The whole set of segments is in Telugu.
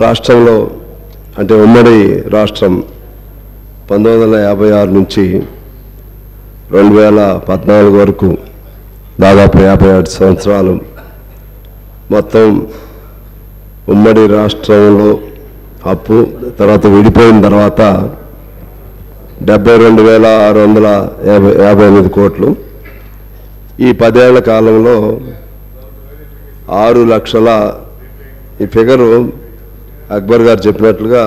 రాష్ట్రంలో అంటే ఉమ్మడి రాష్ట్రం 1956 నుంచి 2014 వరకు దాదాపు 57 సంవత్సరాలు మొత్తం ఉమ్మడి రాష్ట్రంలో అప్పు తర్వాత విడిపోయిన తర్వాత 72,658 కోట్లు. ఈ 10 ఏళ్ల కాలంలో 6 లక్షల ఈ ఫిగరు అక్బర్ గారు చెప్పినట్లుగా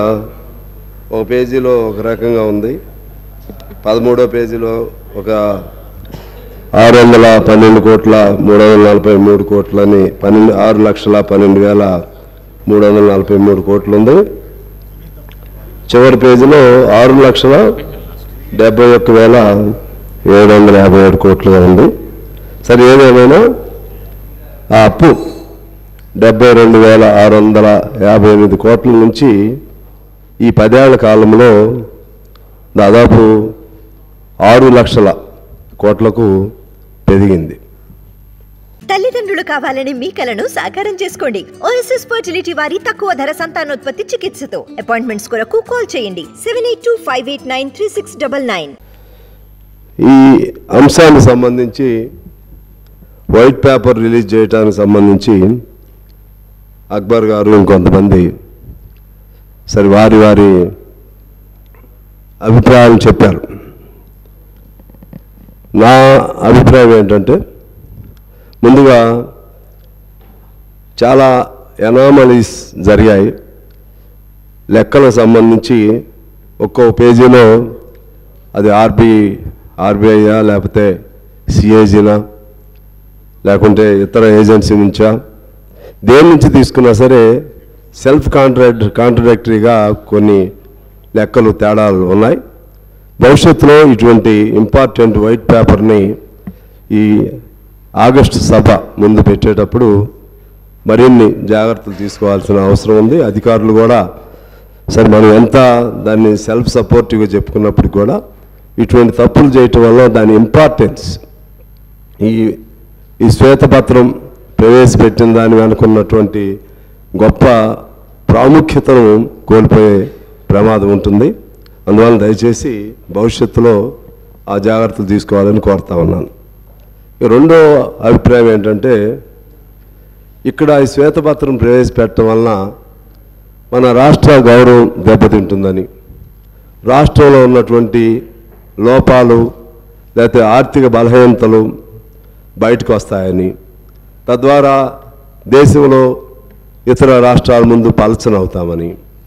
ఒక పేజీలో ఒక రకంగా ఉంది, 13వ పేజీలో ఒక 612,343 కోట్లని 6,12,343 కోట్లు ఉంది. చివరి పేజీలో 6,71,757 కోట్లుగా ఉంది. సరే, ఏదేమైనా ఆ అప్పు 72,658 కోట్ల నుంచి ఈ 10 ఏళ్ల కాలంలో దాదాపు 6 లక్షల కోట్లకు పెరిగింది. తల్లిదండ్రులు కావాలని మీ కలను సాకారం చేసుకోండి. ఓఎస్ఎస్ ఫర్టిలిటీ వారి తక్కువ ధర సంతానోత్పత్తి చికిత్సతో అపాయింట్మెంట్స్ కొరకు కాల్ చేయండి 7825893699. ఈ అంశానికి సంబంధించి వైట్ పేపర్ రిలీజ్ చేయడానికి సంబంధించి అక్బర్ గారు ఇంకొంతమంది సరే వారి వారి అభిప్రాయాలు చెప్పారు. నా అభిప్రాయం ఏంటంటే, ముందుగా చాలా ఎనామలీస్ జరిగాయి. లెక్కలకు సంబంధించి ఒక్కో పేజీలో అది ఆర్బీఐయా లేకపోతే సిఏజీనా లేకుంటే ఇతర ఏజెన్సీ నుంచా దేని నుంచి తీసుకున్నా సరే సెల్ఫ్ కాంట్రడిక్టరీగా కొన్ని లెక్కలు తేడాలు ఉన్నాయి. భవిష్యత్తులో ఇటువంటి ఇంపార్టెంట్ వైట్ పేపర్ని ఈ ఆగస్టు సభ ముందు పెట్టేటప్పుడు మరిన్ని జాగ్రత్తలు తీసుకోవాల్సిన అవసరం ఉంది. అధికారులు కూడా సరే మనం ఎంత దాన్ని సెల్ఫ్ సపోర్టివ్గా చెప్పుకున్నప్పుడు కూడా ఇటువంటి తప్పులు చేయటం వల్ల దాని ఇంపార్టెన్స్ ఈ శ్వేతపత్రం ప్రవేశపెట్టిన దాని వెనుకున్నటువంటి గొప్ప ప్రాముఖ్యతను కోల్పోయే ప్రమాదం ఉంటుంది. అందువల్ల దయచేసి భవిష్యత్తులో ఆ జాగ్రత్తలు తీసుకోవాలని కోరుతా ఉన్నాను. రెండో అభిప్రాయం ఏంటంటే, ఇక్కడ ఈ శ్వేతపత్రం ప్రవేశపెట్టడం వలన మన రాష్ట్ర గౌరవం దెబ్బతింటుందని, రాష్ట్రంలో ఉన్నటువంటి లోపాలు లేకపోతే ఆర్థిక బలహీనతలు బయటకు వస్తాయని, తద్వారా దేశంలో ఇతర రాష్ట్రాల ముందు పలచనవుతామని